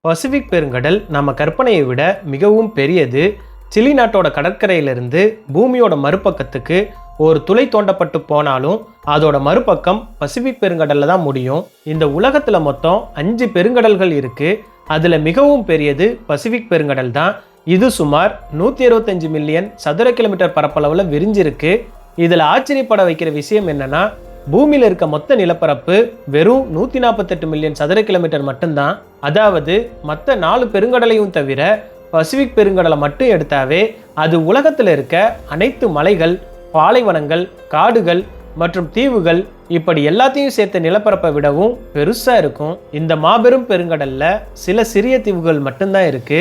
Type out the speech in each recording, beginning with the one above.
Pacific பெருங்கடல் நம்ம கற்பனையை விட மிகவும் பெரியது. சிலி நாட்டோட கடற்கரையிலிருந்து பூமியோட மறுபக்கத்துக்கு ஒரு துளை தோண்டப்பட்டு போனாலும் அதோட மறுபக்கம் பசிபிக் பெருங்கடல்ல தான் முடியும். இந்த உலகத்துல மொத்தம் 5 பெருங்கடல்கள் இருக்கு. அதுல மிகவும் பெரியது பசிபிக் பெருங்கடல் தான். இது சுமார் 125 மில்லியன் சதுர கிலோமீட்டர் பரப்பளவுல விரிஞ்சிருக்கு. இதுல ஆச்சரியப்பட வைக்கிற விஷயம் என்னன்னா, பூமியில இருக்க மொத்த நிலப்பரப்பு வெறும் 148 மில்லியன் சதுர கிலோமீட்டர் மட்டும்தான். அதாவது மற்ற 4 பெருங்கடலையும் தவிர பசிபிக் பெருங்கடலை மட்டும் எடுத்தாவே அது உலகத்தில் இருக்க அனைத்து மலைகள், பாலைவனங்கள், காடுகள் மற்றும் தீவுகள் இப்படி எல்லாத்தையும் சேர்த்த நிலப்பரப்பை விடவும் பெருசா இருக்கும். இந்த மாபெரும் பெருங்கடல்ல சில சிறிய தீவுகள் மட்டும்தான் இருக்கு.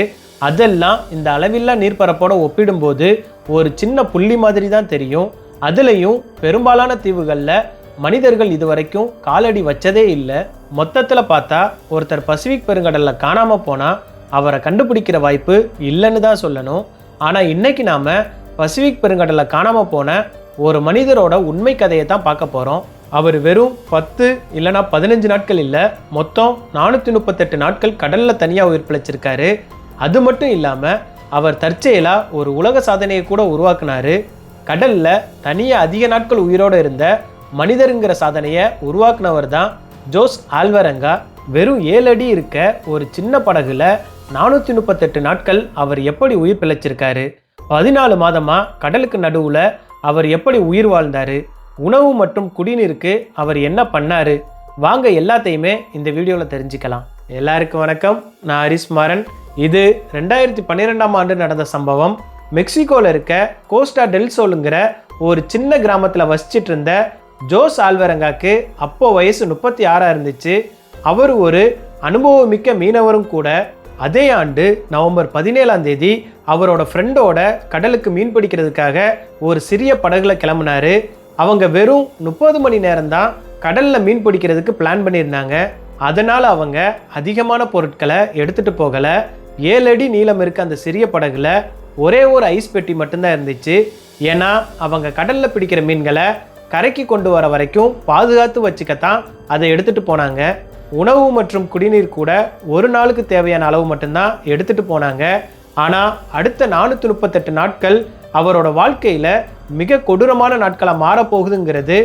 அதெல்லாம் இந்த அளவில்லா நீர்ப்பரப்போட ஒப்பிடும்போது ஒரு சின்ன புள்ளி மாதிரி தான் தெரியும். அதுலேயும் பெரும்பாலான தீவுகளில் மனிதர்கள் இதுவரைக்கும் காலடி வச்சதே இல்லை. மொத்தத்தில் பார்த்தா ஒருத்தர் பசிபிக் பெருங்கடலில் காணாமல் போனால் அவரை கண்டுபிடிக்கிற வாய்ப்பு இல்லைன்னு தான் சொல்லணும். ஆனால் இன்னைக்கு நாம் பசிபிக் பெருங்கடலில் காணாமல் போன ஒரு மனிதரோட உண்மை கதையை தான் பார்க்க போகிறோம். அவர் வெறும் 10 இல்லைனா 15 நாட்கள் இல்லை, மொத்தம் 438 நாட்கள் கடலில் தனியாக உயிர் பிழைச்சிருக்காரு. அது மட்டும் இல்லாமல் அவர் தற்செயலாக ஒரு உலக சாதனையை கூட உருவாக்குனாரு. கடலில் தனியாக அதிக நாட்கள் உயிரோடு இருந்த மனிதருங்கிற சாதனையை உருவாக்குனவர் தான் ஜோஸ் ஆல்வரங்கா. வெறும் 7 அடி இருக்க ஒரு சின்ன படகுல 438 நாட்கள் அவர் எப்படி உயிர் பிழைச்சிருக்காரு? 14 மாதமா கடலுக்கு நடுவில் அவர் எப்படி உயிர் வாழ்ந்தாரு? உணவு மற்றும் குடிநீருக்கு அவர் என்ன பண்ணாரு? வாங்க எல்லாத்தையுமே இந்த வீடியோவில் தெரிஞ்சுக்கலாம். எல்லாருக்கும் வணக்கம், நான் ஹரிஸ் மாறன். இது 2012ஆம் ஆண்டு நடந்த சம்பவம். மெக்சிகோவில் இருக்க கோஸ்டா டெல் சோலுங்கிற ஒரு சின்ன கிராமத்தில் வசிச்சிட்டு இருந்த ஜோஸ் ஆல்வரங்காக்கு அப்போ வயசு 36 இருந்துச்சு. அவர் ஒரு அனுபவமிக்க மீனவரும் கூட. அதே ஆண்டு நவம்பர் 17ஆம் தேதி அவரோட ஃப்ரெண்டோட கடலுக்கு மீன் பிடிக்கிறதுக்காக ஒரு சிறிய படகுல கிளம்புனாரு. அவங்க வெறும் 30 மணி நேரம் தான் கடலில் மீன் பிடிக்கிறதுக்கு பிளான் பண்ணியிருந்தாங்க. அதனால் அவங்க அதிகமான பொருட்களை எடுத்துகிட்டு போகலை. 7 அடி நீளம் இருக்க அந்த சிறிய படகுல ஒரே ஒரு ஐஸ் பெட்டி மட்டும்தான் இருந்துச்சு. ஏன்னா அவங்க கடலில் பிடிக்கிற மீன்களை கரைக்கு கொண்டு வர வரைக்கும் பாதுகாத்து வச்சுக்கத்தான் அதை எடுத்துகிட்டு போனாங்க. உணவு மற்றும் குடிநீர் கூட ஒரு நாளுக்கு தேவையான அளவு மட்டும்தான் எடுத்துகிட்டு போனாங்க. ஆனால் அடுத்த 438 நாட்கள் அவரோட வாழ்க்கையில் மிக கொடூரமான நாட்களாக மாறப்போகுதுங்கிறது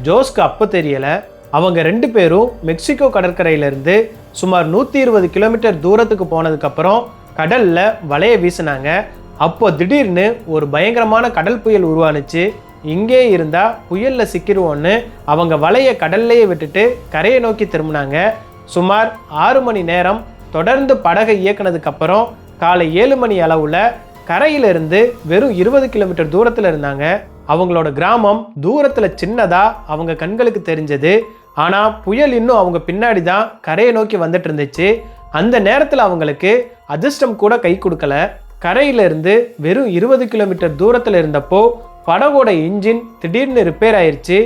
ஜோஸ்க்கு அப்போ தெரியலை. அவங்க 2 பேரும் மெக்சிகோ கடற்கரையிலேருந்து சுமார் 120 கிலோமீட்டர் தூரத்துக்கு போனதுக்கப்புறம் கடலில் வலையை வீசினாங்க. அப்போ திடீர்னு ஒரு பயங்கரமான கடல் புயல் உருவானுச்சு. இங்கே இருந்தால் புயலில் சிக்கிடுவோன்னு அவங்க வலையை கடல்லையே விட்டுட்டு கரையை நோக்கி திரும்பினாங்க. சுமார் 6 மணி நேரம் தொடர்ந்து படகை இயக்குனதுக்கப்புறம் காலை 7 மணி அளவில் கரையிலிருந்து வெறும் 20 கிலோமீட்டர் தூரத்தில் இருந்தாங்க. அவங்களோட கிராமம் தூரத்தில் சின்னதாக அவங்க கண்களுக்கு தெரிஞ்சது. ஆனால் புயல் இன்னும் அவங்க பின்னாடி தான் கரையை நோக்கி வந்துட்டு இருந்துச்சு. அந்த நேரத்தில் அவங்களுக்கு அதிர்ஷ்டம் கூட கை கொடுக்கல. கரையிலிருந்து வெறும் 20 கிலோமீட்டர் தூரத்தில் இருந்தப்போ படகோட இன்ஜின் திடீர்னு ரிப்பேர் ஆயிடுச்சு.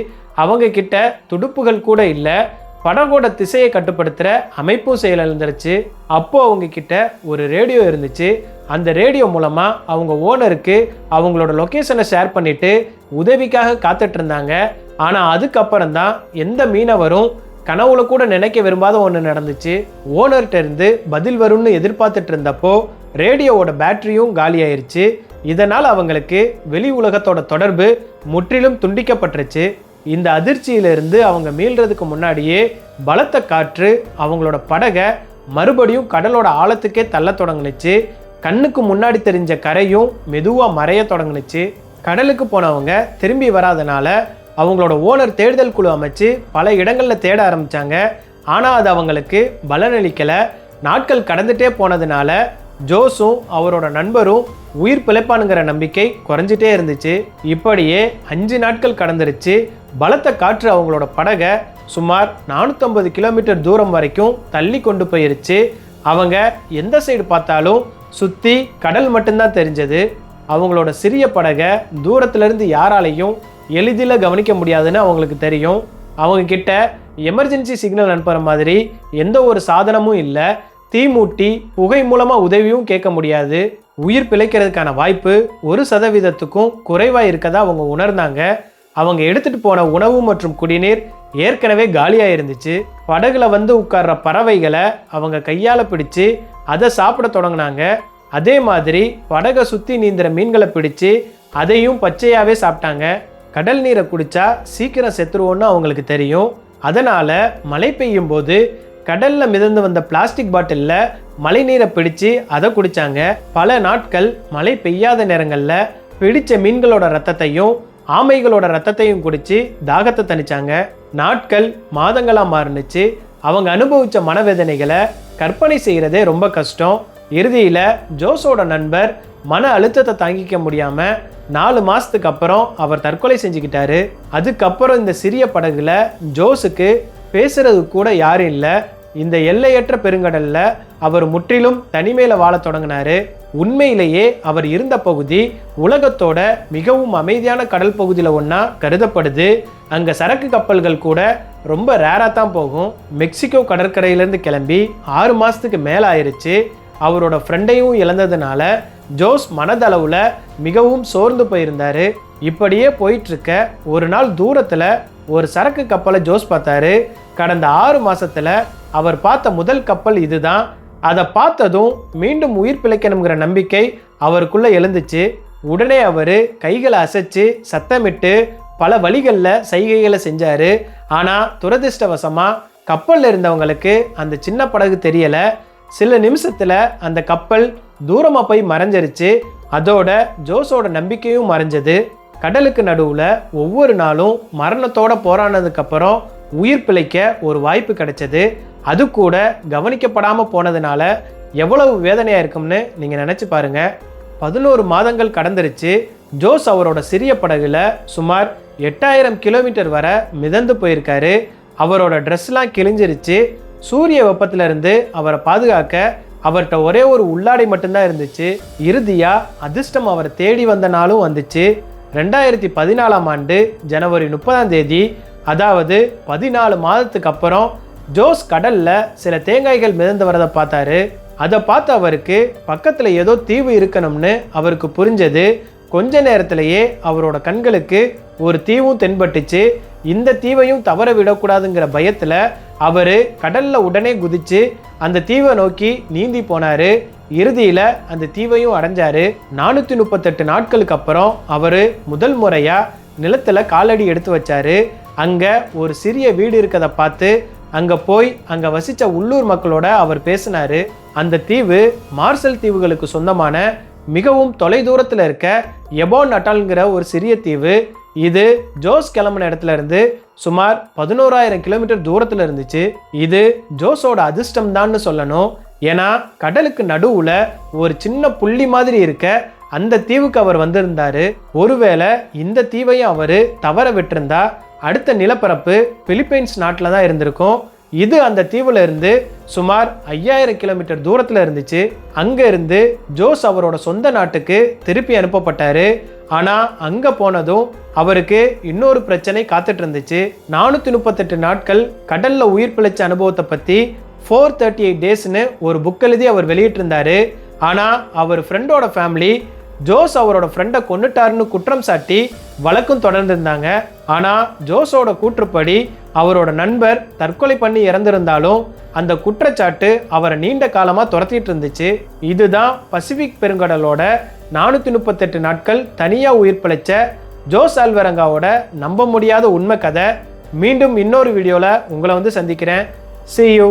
அவங்க கிட்ட துடுப்புகள் கூட இல்லை. படகோட திசையை கட்டுப்படுத்துகிற அமைப்பும் செயலிழந்துருச்சு. அப்போது அவங்க கிட்ட ஒரு ரேடியோ இருந்துச்சு. அந்த ரேடியோ மூலமாக அவங்க ஓனருக்கு அவங்களோட லொக்கேஷனை ஷேர் பண்ணிவிட்டு உதவிக்காக காத்துட்டு இருந்தாங்க. ஆனால் அதுக்கப்புறம் தான் எந்த மீனவரும் கனவுல கூட நினைக்க விரும்பாத ஒன்று நடந்துச்சு. ஓனர்கிட்ட இருந்து பதில் வரும்னு எதிர்பார்த்துட்டு இருந்தப்போ ரேடியோவோட பேட்டரியும் காலி ஆயிடுச்சு. இதனால் அவங்களுக்கு வெளி உலகத்தோட தொடர்பு முற்றிலும் துண்டிக்கப்பட்டுருச்சு. இந்த அதிர்ச்சியிலிருந்து அவங்க மீள்றதுக்கு முன்னாடியே பலத்த காற்று அவங்களோட படகை மறுபடியும் கடலோட ஆழத்துக்கே தள்ள தொடங்குனுச்சு. கண்ணுக்கு முன்னாடி தெரிஞ்ச கரையும் மெதுவாக மறைய தொடங்குனுச்சு. கடலுக்கு போனவங்க திரும்பி வராதனால அவங்களோட ஓனர் தேடுதல் குழு அமைச்சு பல இடங்களில் தேட ஆரம்பித்தாங்க. ஆனால் அது அவங்களுக்கு பலனளிக்கலை. நாட்கள் கடந்துட்டே போனதுனால ஜோஸும் அவரோட நண்பரும் உயிர் பிழைப்பானுங்கிற நம்பிக்கை குறைஞ்சிட்டே இருந்துச்சு. இப்படியே 5 நாட்கள் கடந்துருச்சு. பலத்த காற்று அவங்களோட படகை சுமார் 450 கிலோமீட்டர் தூரம் வரைக்கும் தள்ளி கொண்டு போயிருச்சு. அவங்க எந்த சைடு பார்த்தாலும் சுற்றி கடல் மட்டும்தான் தெரிஞ்சது. அவங்களோட சிறிய படகை தூரத்துலேருந்து யாராலையும் எளிதில் கவனிக்க முடியாதுன்னு அவங்களுக்கு தெரியும். அவங்க கிட்ட எமர்ஜென்சி சிக்னல் அனுப்புகிற மாதிரி எந்த ஒரு சாதனமும் இல்லை. தீ மூட்டி புகை மூலமாக உதவியும் கேட்க முடியாது. உயிர் பிழைக்கிறதுக்கான வாய்ப்பு 1% குறைவாக இருக்கதா அவங்க உணர்ந்தாங்க. அவங்க எடுத்துகிட்டு போன உணவு மற்றும் குடிநீர் ஏற்கனவே காலியாக இருந்துச்சு. படகுல வந்து உட்கார்ற பறவைகளை அவங்க கையால் பிடிச்சு அதை சாப்பிட தொடங்கினாங்க. அதே மாதிரி படகை சுற்றி நீந்துற மீன்களை பிடிச்சு அதையும் பச்சையாகவே சாப்பிட்டாங்க. கடல் நீரை குடித்தா சீக்கிரம் செத்துருவோன்னு அவங்களுக்கு தெரியும். அதனால் மழை பெய்யும் போது கடலில் மிதந்து வந்த பிளாஸ்டிக் பாட்டிலில் மழை நீரை பிடிச்சு அதை குடித்தாங்க. பல நாட்கள் மழை பெய்யாத நேரங்களில் பிடிச்ச மீன்களோட ரத்தத்தையும் ஆமைகளோட ரத்தத்தையும் குடித்து தாகத்தை தணிச்சாங்க. நாட்கள் மாதங்களாக மாறுனுச்சு. அவங்க அனுபவித்த மனவேதனைகளை கற்பனை செய்கிறதே ரொம்ப கஷ்டம். இறுதியில் ஜோஸோட நண்பர் மன அழுத்தத்தை தாங்கிக்க முடியாமல் 4 மாதத்துக்கு அப்புறம் அவர் தற்கொலை செஞ்சுக்கிட்டாரு. அதுக்கப்புறம் இந்த சிறிய படகுல ஜோஸுக்கு பேசுறது கூட யாரும் இல்லை. இந்த எல்லையற்ற பெருங்கடலில் அவர் முற்றிலும் தனிமையில் வாழ தொடங்கினார். உண்மையிலேயே அவர் இருந்த பகுதி உலகத்தோட மிகவும் அமைதியான கடல் பகுதியில் ஒன்றா கருதப்படுது. அங்கே சரக்கு கப்பல்கள் கூட ரொம்ப ரேராக தான் போகும். மெக்சிகோ கடற்கரையிலேருந்து கிளம்பி 6 மாதத்துக்கு மேலே ஆயிடுச்சு. அவரோட ஃப்ரெண்டையும் இழந்ததுனால ஜோஸ் மனதளவில் மிகவும் சோர்ந்து போயிருந்தார். இப்படியே போயிட்டுருக்க ஒரு நாள் தூரத்தில் ஒரு சரக்கு கப்பலை ஜோஸ் பார்த்தாரு. கடந்த 6 மாதத்தில் அவர் பார்த்த முதல் கப்பல் இதுதான். அதை பார்த்ததும் மீண்டும் உயிர் பிழைக்கணுங்கிற நம்பிக்கை அவருக்குள்ளே எழுந்துச்சு. உடனே அவர் கைகளை அசைச்சு சத்தமிட்டு பல வழிகளில் சைகைகளை செஞ்சார். ஆனால் துரதிர்ஷ்டவசமாக கப்பலில் இருந்தவங்களுக்கு அந்த சின்ன படகு தெரியலை. சில நிமிஷத்தில் அந்த கப்பல் தூரமாக போய் மறைஞ்சிருச்சு. அதோட ஜோஸோட நம்பிக்கையும் மறைஞ்சது. கடலுக்கு நடுவில் ஒவ்வொரு நாளும் மரணத்தோட போராடினதுக்கப்புறம் உயிர் பிழைக்க ஒரு வாய்ப்பு கிடைச்சது. அது கூட கவனிக்கப்படாமல் போனதுனால எவ்வளவு வேதனையாக இருக்கும்னு நீங்கள் நினச்சி பாருங்கள். 11 மாதங்கள் கடந்துருச்சு. ஜோஸ் அவரோட சிறிய படகுல சுமார் 8000 கிலோமீட்டர் வரை மிதந்து போயிருக்காரு. அவரோட ட்ரெஸ்லாம் கிழிஞ்சிருச்சு. சூரிய வெப்பத்திலிருந்து அவரை பாதுகாக்க அவர்கிட்ட ஒரே ஒரு உள்ளாடை மட்டும்தான் இருந்துச்சு. இறுதியாக அதிர்ஷ்டம் அவரை தேடி வந்த நாளும் வந்துச்சு. 2014ஆம் ஆண்டு ஜனவரி 30ஆம் தேதி, அதாவது 14 மாதத்துக்கு அப்புறம் ஜோஸ் கடலில் சில தேங்காய்கள் மிதந்து வரதை பார்த்தாரு. அதை பார்த்து அவருக்கு பக்கத்தில் ஏதோ தீவு இருக்கணும்னு அவருக்கு புரிஞ்சது. கொஞ்ச நேரத்திலேயே அவரோட கண்களுக்கு ஒரு தீவும் தென்பட்டுச்சு. இந்த தீவையும் தவற விடக்கூடாதுங்கிற பயத்தில் அவர் கடலில் உடனே குதிச்சு அந்த தீவை நோக்கி நீந்தி போனார். இறுதியில் அந்த தீவையும் அடைஞ்சார். 438 நாட்களுக்கு அப்புறம் அவர் முதல் முறையாக நிலத்தில் காலடி எடுத்து வச்சார். அங்கே ஒரு சிறிய வீடு இருக்கதை பார்த்து அங்கே போய் அங்கே வசித்த உள்ளூர் மக்களோட அவர் பேசினார். அந்த தீவு மார்ஷல் தீவுகளுக்கு சொந்தமான மிகவும் தொலைதூரத்தில் இருக்க எபான் அட்டால்ங்கிற ஒரு சிறிய தீவு. இது ஜோஸ் கிளம்பின இடத்துல இருந்து சுமார் 11000 கிலோமீட்டர் தூரத்தில் இருந்துச்சு. இது ஜோஸோட அதிர்ஷ்டம் தான்னு சொல்லணும். ஏன்னா கடலுக்கு நடுவில் ஒரு சின்ன புள்ளி மாதிரி இருக்க அந்த தீவுக்கு அவர் வந்திருந்தாரு. ஒருவேளை இந்த தீவையும் அவர் தவற விட்டிருந்தா அடுத்த நிலப்பரப்பு பிலிப்பைன்ஸ் நாட்டில் தான் இருந்திருக்கும். இது அந்த தீவுல இருந்து சுமார் 5000 கிலோமீட்டர் தூரத்தில் இருந்துச்சு. அங்கே இருந்து ஜோஸ் அவரோட சொந்த நாட்டுக்கு திருப்பி அனுப்பப்பட்டாரு. ஆனால் அங்கே போனதும் அவருக்கு இன்னொரு பிரச்சனை காத்துட்டு இருந்துச்சு. 438 நாட்கள் கடலில் உயிர் பிழைச்ச அனுபவத்தை பற்றி 438 டேஸ்னு ஒரு புக் எழுதி அவர் வெளியிட்டிருந்தாரு. ஆனால் அவர் ஃப்ரெண்டோட ஃபேமிலி ஜோஸ் அவரோட ஃப்ரெண்டை கொன்னுட்டாருன்னு குற்றம் சாட்டி வழக்கும் தொடர்ந்துருந்தாங்க. ஆனால் ஜோஸோட கூற்றுப்படி அவரோட நண்பர் தற்கொலை பண்ணி இறந்திருந்தாலும் அந்த குற்றச்சாட்டு அவரை நீண்ட காலமாக துரத்திட்டு இருந்துச்சு. இதுதான் பசிபிக் பெருங்கடலோட 438 நாட்கள் தனியாக உயிர் பிழைச்ச ஜோஸ் அல்வரங்காவோட நம்ப முடியாத உண்மை கதை. மீண்டும் இன்னொரு வீடியோவில் உங்களை சந்திக்கிறேன். See you.